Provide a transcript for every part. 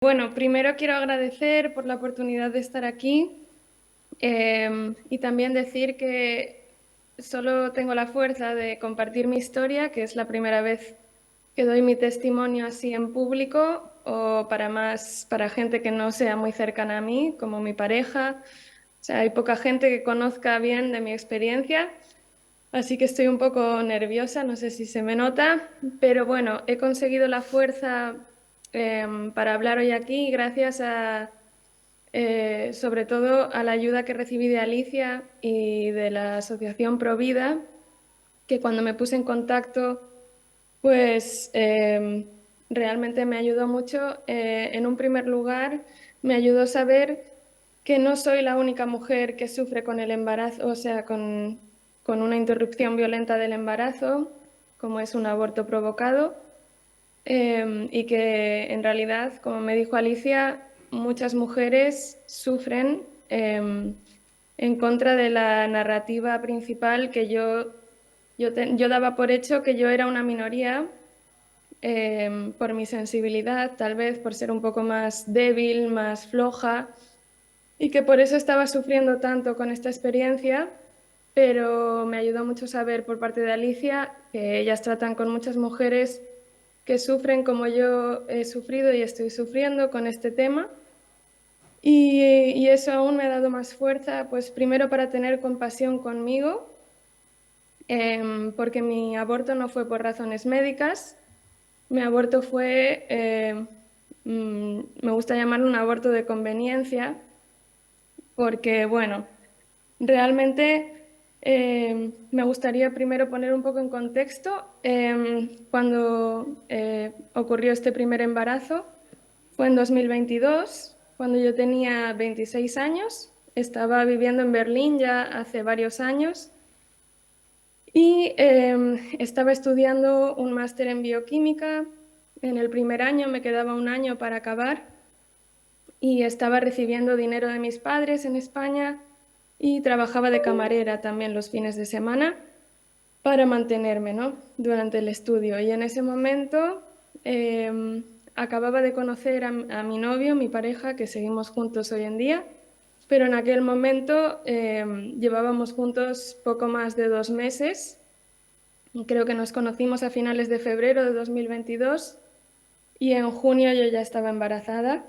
Bueno, primero quiero agradecer por la oportunidad de estar aquí y también decir que solo tengo la fuerza de compartir mi historia, que es la primera vez que doy mi testimonio así en público o para gente que no sea muy cercana a mí, como mi pareja. O sea, hay poca gente que conozca bien de mi experiencia, así que estoy un poco nerviosa, no sé si se me nota, pero bueno, he conseguido la fuerza para hablar hoy aquí gracias a, sobre todo a la ayuda que recibí de Alicia y de la Asociación Provida, que cuando me puse en contacto, pues realmente me ayudó mucho. En un primer lugar, me ayudó a saber que no soy la única mujer que sufre con el embarazo, o sea, con una interrupción violenta del embarazo, como es un aborto provocado, y que en realidad, como me dijo Alicia, muchas mujeres sufren en contra de la narrativa principal que yo daba por hecho que yo era una minoría por mi sensibilidad, tal vez por ser un poco más débil, más floja, y que por eso estaba sufriendo tanto con esta experiencia, pero me ayudó mucho saber por parte de Alicia que ellas tratan con muchas mujeres que sufren como yo he sufrido y estoy sufriendo con este tema. Y eso aún me ha dado más fuerza, pues primero para tener compasión conmigo, porque mi aborto no fue por razones médicas, mi aborto fue, me gusta llamarlo un aborto de conveniencia, porque bueno, realmente me gustaría primero poner un poco en contexto. Cuando ocurrió este primer embarazo, fue en 2022, cuando yo tenía 26 años, estaba viviendo en Berlín ya hace varios años y estaba estudiando un máster en bioquímica. En el primer año me quedaba un año para acabar y estaba recibiendo dinero de mis padres en España y trabajaba de camarera también los fines de semana para mantenerme, ¿no? Durante el estudio. Y en ese momento acababa de conocer a mi novio, mi pareja, que seguimos juntos hoy en día, pero en aquel momento llevábamos juntos poco más de 2 meses. Creo que nos conocimos a finales de febrero de 2022 y en junio yo ya estaba embarazada.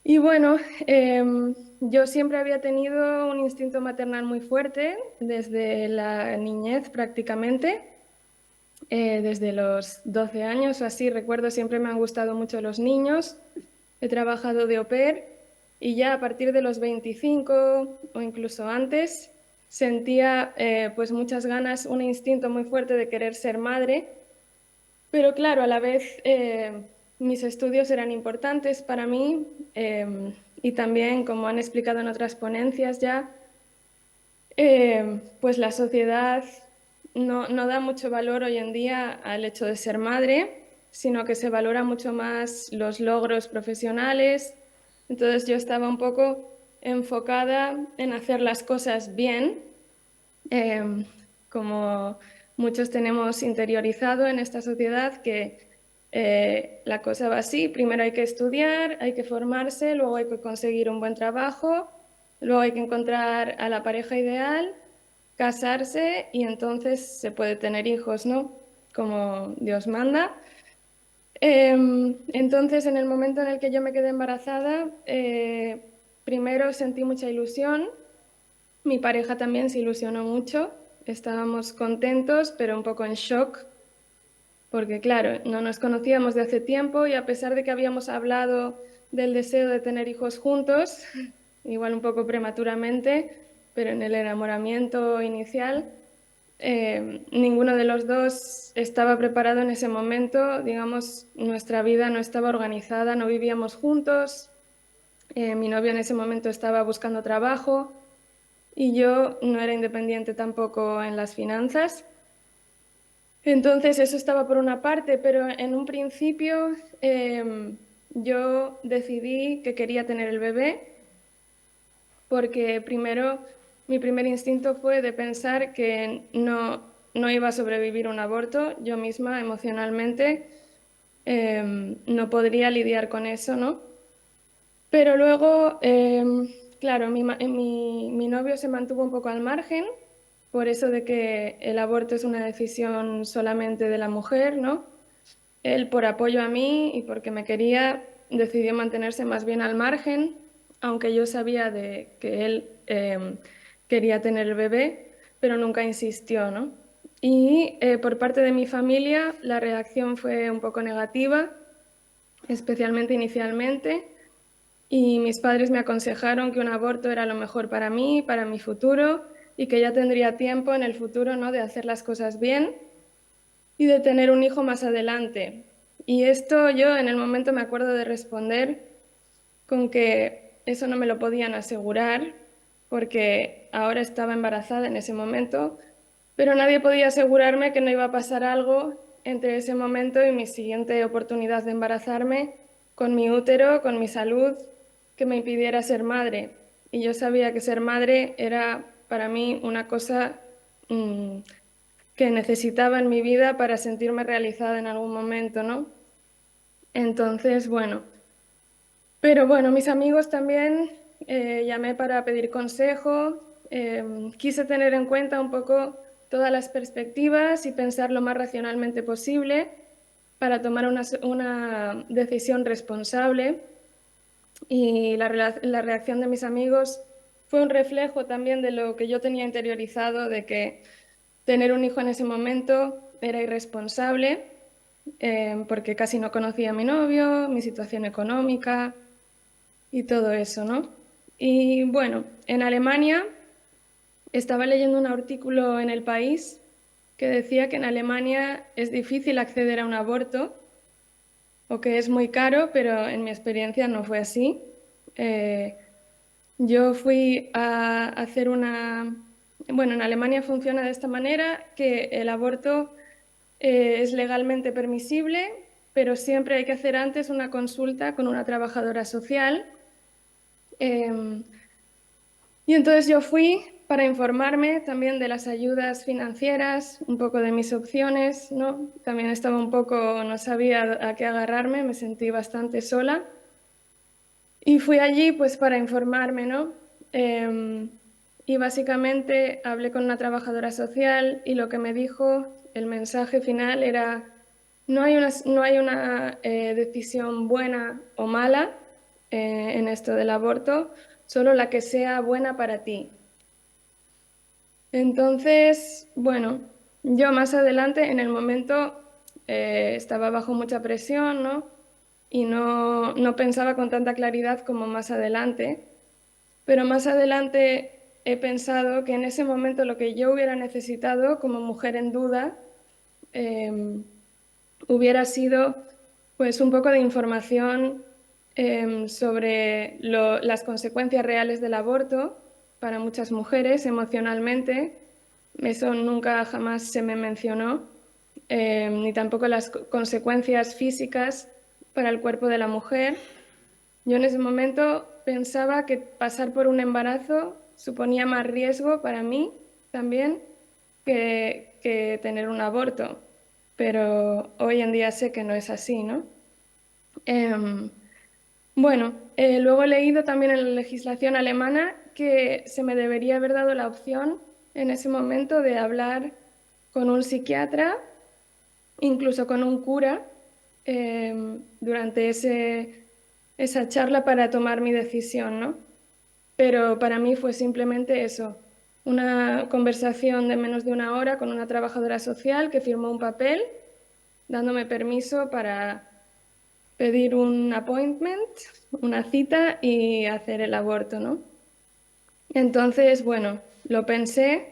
Y bueno, yo siempre había tenido un instinto maternal muy fuerte desde la niñez prácticamente, desde los 12 años o así. Recuerdo, siempre me han gustado mucho los niños, he trabajado de au pair y ya a partir de los 25 o incluso antes sentía pues muchas ganas, un instinto muy fuerte de querer ser madre, pero claro, a la vez mis estudios eran importantes para mí y también, como han explicado en otras ponencias ya, pues la sociedad no da mucho valor hoy en día al hecho de ser madre, sino que se valora mucho más los logros profesionales. Entonces yo estaba un poco enfocada en hacer las cosas bien, eh, como muchos tenemos interiorizado en esta sociedad que la cosa va así: primero hay que estudiar, hay que formarse, luego hay que conseguir un buen trabajo, luego hay que encontrar a la pareja ideal, casarse y entonces se puede tener hijos, ¿no? Como Dios manda. Entonces, en el momento en el que yo me quedé embarazada, primero sentí mucha ilusión, mi pareja también se ilusionó mucho, estábamos contentos, pero un poco en shock, porque claro, no nos conocíamos de hace tiempo y a pesar de que habíamos hablado del deseo de tener hijos juntos, igual un poco prematuramente, pero en el enamoramiento inicial, ninguno de los dos estaba preparado en ese momento. Digamos, nuestra vida no estaba organizada, no vivíamos juntos, mi novio en ese momento estaba buscando trabajo y yo no era independiente tampoco en las finanzas. Entonces, eso estaba por una parte, pero en un principio yo decidí que quería tener el bebé porque primero mi primer instinto fue de pensar que no iba a sobrevivir un aborto yo misma emocionalmente. no podría lidiar con eso, ¿no? Pero luego, claro, mi novio se mantuvo un poco al margen, por eso de que el aborto es una decisión solamente de la mujer, ¿no? Él, por apoyo a mí y porque me quería, decidió mantenerse más bien al margen, aunque yo sabía de que él quería tener el bebé, pero nunca insistió, ¿no? Y por parte de mi familia, la reacción fue un poco negativa, especialmente inicialmente, y mis padres me aconsejaron que un aborto era lo mejor para mí, para mi futuro, y que ya tendría tiempo en el futuro, ¿no?, de hacer las cosas bien y de tener un hijo más adelante. Y esto yo en el momento me acuerdo de responder con que eso no me lo podían asegurar porque ahora estaba embarazada en ese momento, pero nadie podía asegurarme que no iba a pasar algo entre ese momento y mi siguiente oportunidad de embarazarme con mi útero, con mi salud, que me impidiera ser madre. Y yo sabía que ser madre era para mí una cosa que necesitaba en mi vida para sentirme realizada en algún momento, ¿no? Entonces, bueno, pero bueno, mis amigos también llamé para pedir consejo, quise tener en cuenta un poco todas las perspectivas y pensar lo más racionalmente posible para tomar una decisión responsable y la reacción de mis amigos fue un reflejo también de lo que yo tenía interiorizado, de que tener un hijo en ese momento era irresponsable, porque casi no conocía a mi novio, mi situación económica y todo eso, ¿no? Y bueno, en Alemania estaba leyendo un artículo en El País que decía que en Alemania es difícil acceder a un aborto o que es muy caro, pero en mi experiencia no fue así. Eh, yo fui a hacer una... Bueno, en Alemania funciona de esta manera, que el aborto es legalmente permisible, pero siempre hay que hacer antes una consulta con una trabajadora social. Eh, y entonces yo fui para informarme también de las ayudas financieras, un poco de mis opciones, ¿no? También estaba un poco, no sabía a qué agarrarme, me sentí bastante sola. Y fui allí pues para informarme, ¿no? Eh, y básicamente hablé con una trabajadora social y lo que me dijo, el mensaje final era, no hay una decisión buena o mala en esto del aborto, solo la que sea buena para ti. Entonces, bueno, yo más adelante, en el momento, estaba bajo mucha presión, ¿no? Y no pensaba con tanta claridad como más adelante, pero más adelante he pensado que en ese momento lo que yo hubiera necesitado como mujer en duda hubiera sido pues un poco de información sobre las consecuencias reales del aborto para muchas mujeres emocionalmente. Eso nunca jamás se me mencionó, ni tampoco las consecuencias físicas para el cuerpo de la mujer. Yo en ese momento pensaba que pasar por un embarazo suponía más riesgo para mí también que tener un aborto, pero hoy en día sé que no es así, ¿no? Em, bueno, luego he leído también en la legislación alemana que se me debería haber dado la opción en ese momento de hablar con un psiquiatra, incluso con un cura, durante esa charla para tomar mi decisión, ¿no? Pero para mí fue simplemente eso, una conversación de menos de una hora con una trabajadora social que firmó un papel dándome permiso para pedir un appointment, una cita y hacer el aborto, ¿no? Entonces, bueno, lo pensé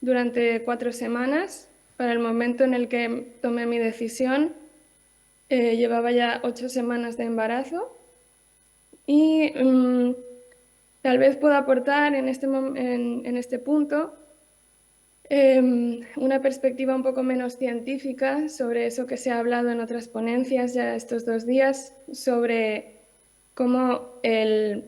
durante 4 semanas. Para el momento en el que tomé mi decisión, llevaba ya 8 semanas de embarazo y tal vez pueda aportar en este punto una perspectiva un poco menos científica sobre eso que se ha hablado en otras ponencias ya estos 2 días, sobre cómo el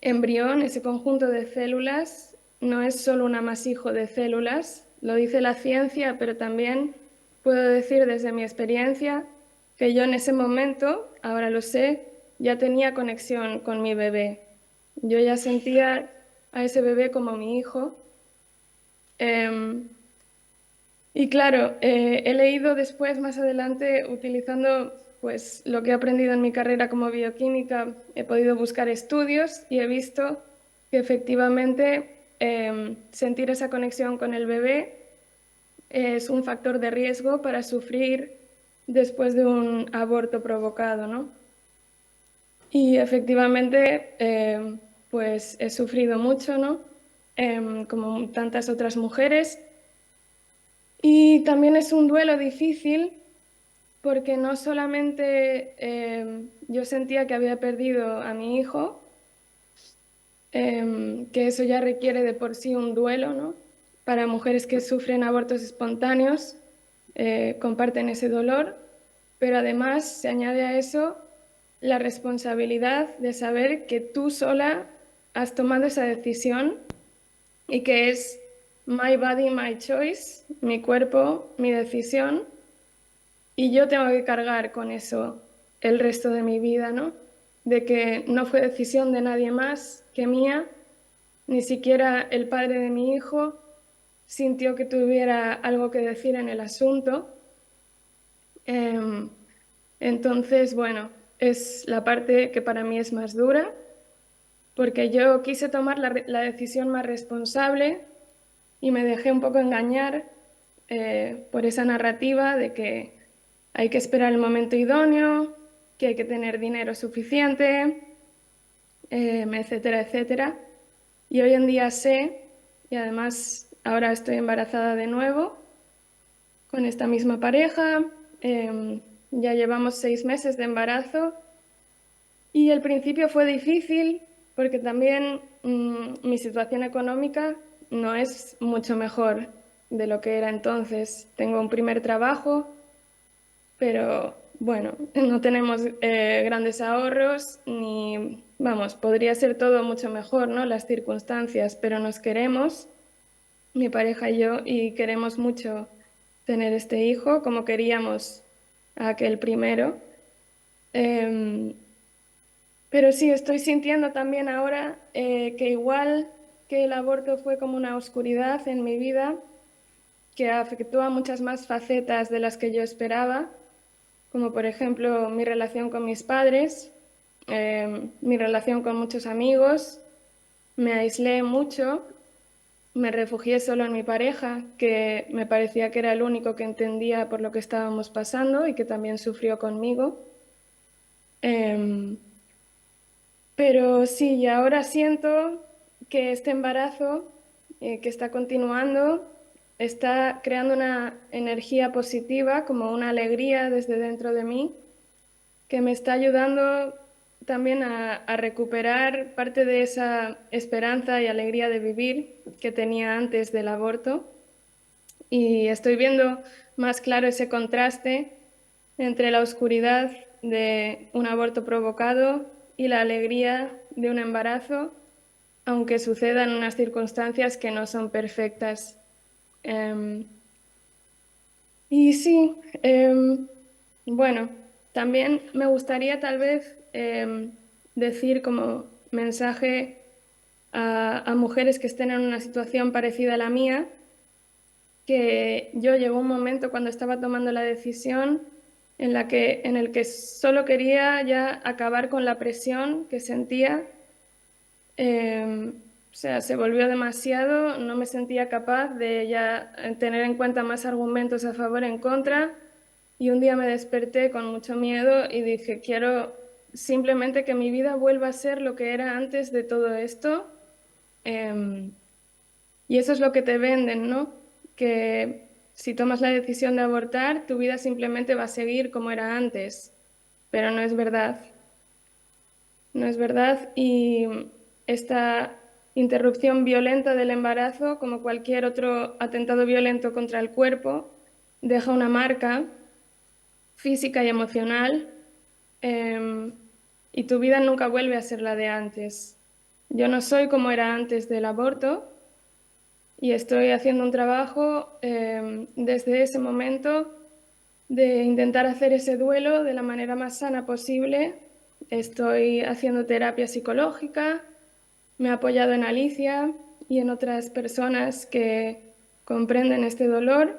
embrión, ese conjunto de células, no es solo un amasijo de células, lo dice la ciencia, pero también puedo decir desde mi experiencia que yo en ese momento, ahora lo sé, ya tenía conexión con mi bebé. Yo ya sentía a ese bebé como mi hijo. Em, y claro, he leído después, más adelante, utilizando pues, lo que he aprendido en mi carrera como bioquímica, he podido buscar estudios y he visto que efectivamente sentir esa conexión con el bebé es un factor de riesgo para sufrir después de un aborto provocado, ¿no? Y efectivamente, pues he sufrido mucho, ¿no? Como tantas otras mujeres. Y también es un duelo difícil porque no solamente yo sentía que había perdido a mi hijo, que eso ya requiere de por sí un duelo, ¿no? Para mujeres que sufren abortos espontáneos, comparten ese dolor, pero además se añade a eso la responsabilidad de saber que tú sola has tomado esa decisión y que es my body, my choice, mi cuerpo, mi decisión, y yo tengo que cargar con eso el resto de mi vida, ¿no? De que no fue decisión de nadie más que mía, ni siquiera el padre de mi hijo sintió que tuviera algo que decir en el asunto. Em, entonces, bueno, es la parte que para mí es más dura, porque yo quise tomar la decisión más responsable y me dejé un poco engañar por esa narrativa de que hay que esperar el momento idóneo, que hay que tener dinero suficiente, etcétera, etcétera. Y hoy en día sé, y además ahora estoy embarazada de nuevo con esta misma pareja, ya llevamos 6 meses de embarazo y el principio fue difícil porque también mi situación económica no es mucho mejor de lo que era entonces. Tengo un primer trabajo, pero bueno, no tenemos grandes ahorros ni, vamos, podría ser todo mucho mejor, ¿no? Las circunstancias, pero nos queremos, mi pareja y yo, y queremos mucho tener este hijo como queríamos a aquel primero. Em, pero sí, estoy sintiendo también ahora que igual que el aborto fue como una oscuridad en mi vida, que afectó a muchas más facetas de las que yo esperaba, como por ejemplo mi relación con mis padres, mi relación con muchos amigos, me aislé mucho, me refugié solo en mi pareja, que me parecía que era el único que entendía por lo que estábamos pasando y que también sufrió conmigo. Em, Pero sí, y ahora siento que este embarazo que está continuando está creando una energía positiva, como una alegría desde dentro de mí, que me está ayudando también a recuperar parte de esa esperanza y alegría de vivir que tenía antes del aborto. Y estoy viendo más claro ese contraste entre la oscuridad de un aborto provocado y la alegría de un embarazo, aunque sucedan unas circunstancias que no son perfectas. Em, y sí, bueno, también me gustaría tal vez decir como mensaje a mujeres que estén en una situación parecida a la mía, que yo llegó un momento cuando estaba tomando la decisión en el que solo quería ya acabar con la presión que sentía. O sea, se volvió demasiado, no me sentía capaz de ya tener en cuenta más argumentos a favor, en contra, y un día me desperté con mucho miedo y dije, quiero simplemente que mi vida vuelva a ser lo que era antes de todo esto. Em, y eso es lo que te venden, ¿no? Que si tomas la decisión de abortar, tu vida simplemente va a seguir como era antes, pero no es verdad. No es verdad. Y esta interrupción violenta del embarazo, como cualquier otro atentado violento contra el cuerpo, deja una marca física y emocional, em, y tu vida nunca vuelve a ser la de antes. Yo no soy como era antes del aborto y estoy haciendo un trabajo desde ese momento de intentar hacer ese duelo de la manera más sana posible. Estoy haciendo terapia psicológica, me he apoyado en Alicia y en otras personas que comprenden este dolor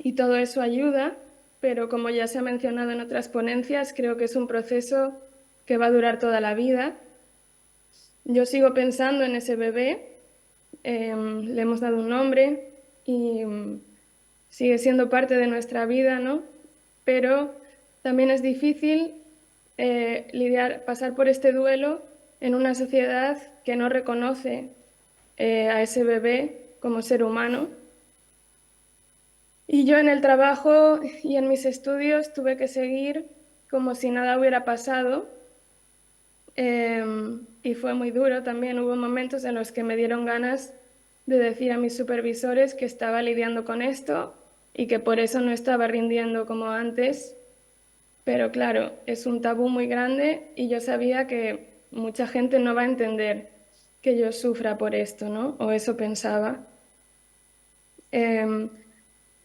y todo eso ayuda, pero como ya se ha mencionado en otras ponencias, creo que es un proceso que va a durar toda la vida. Yo sigo pensando en ese bebé, le hemos dado un nombre y sigue siendo parte de nuestra vida, ¿no? Pero también es difícil pasar por este duelo en una sociedad que no reconoce a ese bebé como ser humano. Y yo en el trabajo y en mis estudios tuve que seguir como si nada hubiera pasado. Y fue muy duro también. Hubo momentos en los que me dieron ganas de decir a mis supervisores que estaba lidiando con esto y que por eso no estaba rindiendo como antes. Pero claro, es un tabú muy grande y yo sabía que mucha gente no va a entender que yo sufra por esto, ¿no? O eso pensaba.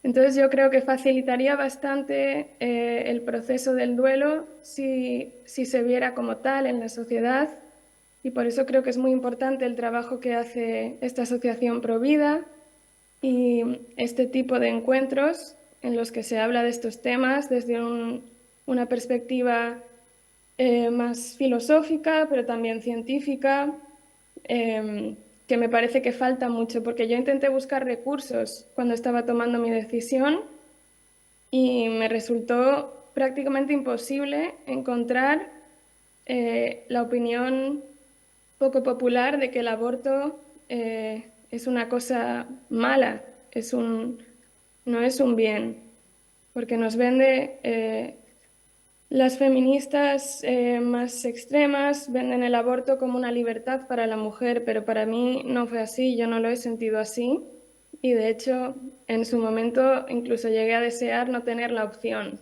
Entonces yo creo que facilitaría bastante el proceso del duelo si se viera como tal en la sociedad, y por eso creo que es muy importante el trabajo que hace esta asociación Provida y este tipo de encuentros en los que se habla de estos temas desde una perspectiva más filosófica, pero también científica, que me parece que falta mucho, porque yo intenté buscar recursos cuando estaba tomando mi decisión y me resultó prácticamente imposible encontrar la opinión poco popular de que el aborto es una cosa mala, no es un bien, porque nos vende las feministas más extremas venden el aborto como una libertad para la mujer, pero para mí no fue así, yo no lo he sentido así y de hecho en su momento incluso llegué a desear no tener la opción.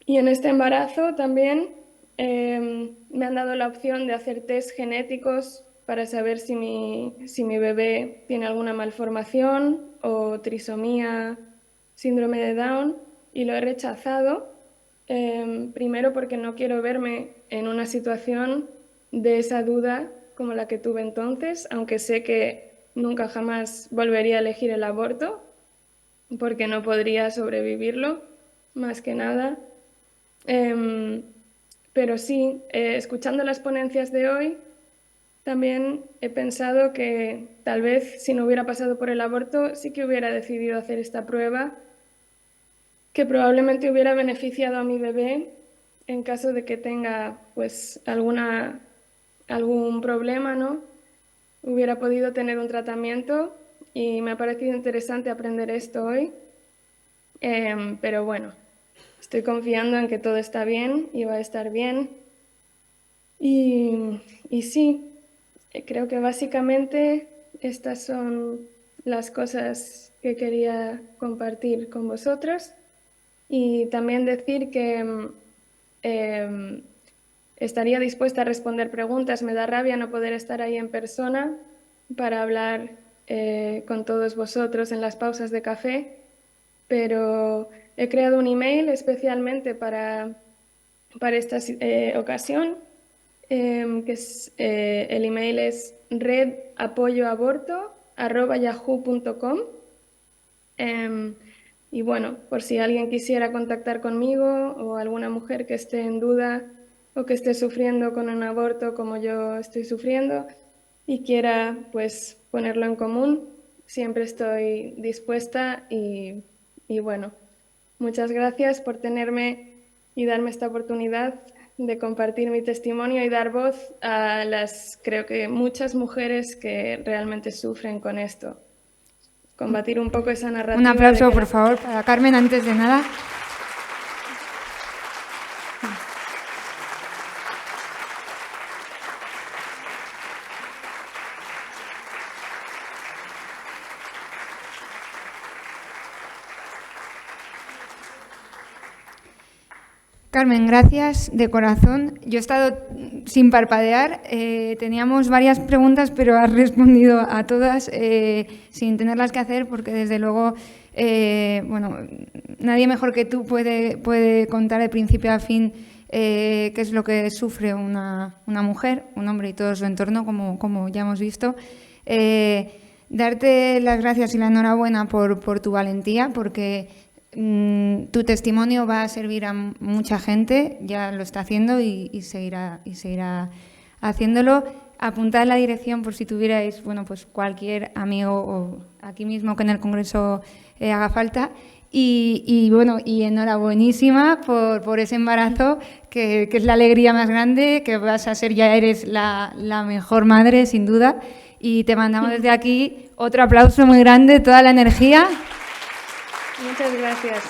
Y en este embarazo también me han dado la opción de hacer test genéticos para saber si mi bebé tiene alguna malformación o trisomía, síndrome de Down, y lo he rechazado. Primero porque no quiero verme en una situación de esa duda como la que tuve entonces, aunque sé que nunca jamás volvería a elegir el aborto, porque no podría sobrevivirlo, más que nada. Pero sí, escuchando las ponencias de hoy, también he pensado que tal vez si no hubiera pasado por el aborto, sí que hubiera decidido hacer esta prueba, que probablemente hubiera beneficiado a mi bebé en caso de que tenga pues algún problema, ¿no? Hubiera podido tener un tratamiento y me ha parecido interesante aprender esto hoy. Pero bueno, estoy confiando en que todo está bien y va a estar bien. Y sí, creo que básicamente estas son las cosas que quería compartir con vosotros. Y también decir que em, estaría dispuesta a responder preguntas. Me da rabia no poder estar ahí en persona para hablar con todos vosotros en las pausas de café, pero he creado un email especialmente para esta ocasión, el email es redapoyoaborto@yahoo.com. Y bueno, por si alguien quisiera contactar conmigo o alguna mujer que esté en duda o que esté sufriendo con un aborto como yo estoy sufriendo y quiera pues ponerlo en común, siempre estoy dispuesta y bueno, muchas gracias por tenerme y darme esta oportunidad de compartir mi testimonio y dar voz a creo que muchas mujeres que realmente sufren con esto. Combatir un poco esa narrativa. Un aplauso, por favor, para Carmen antes de nada. Carmen, gracias de corazón. Yo he estado sin parpadear, teníamos varias preguntas, pero has respondido a todas sin tenerlas que hacer, porque desde luego, bueno, nadie mejor que tú puede contar de principio a fin qué es lo que sufre una mujer, un hombre y todo su entorno, como ya hemos visto. Darte las gracias y la enhorabuena por tu valentía, porque tu testimonio va a servir a mucha gente, ya lo está haciendo y seguirá haciéndolo. Apuntad la dirección por si tuvierais, bueno, pues cualquier amigo o aquí mismo que en el Congreso haga falta. Y bueno, y enhorabuenísima por ese embarazo, que es la alegría más grande, que vas a ser, ya eres la mejor madre, sin duda. Y te mandamos desde aquí otro aplauso muy grande, toda la energía. Muchas gracias.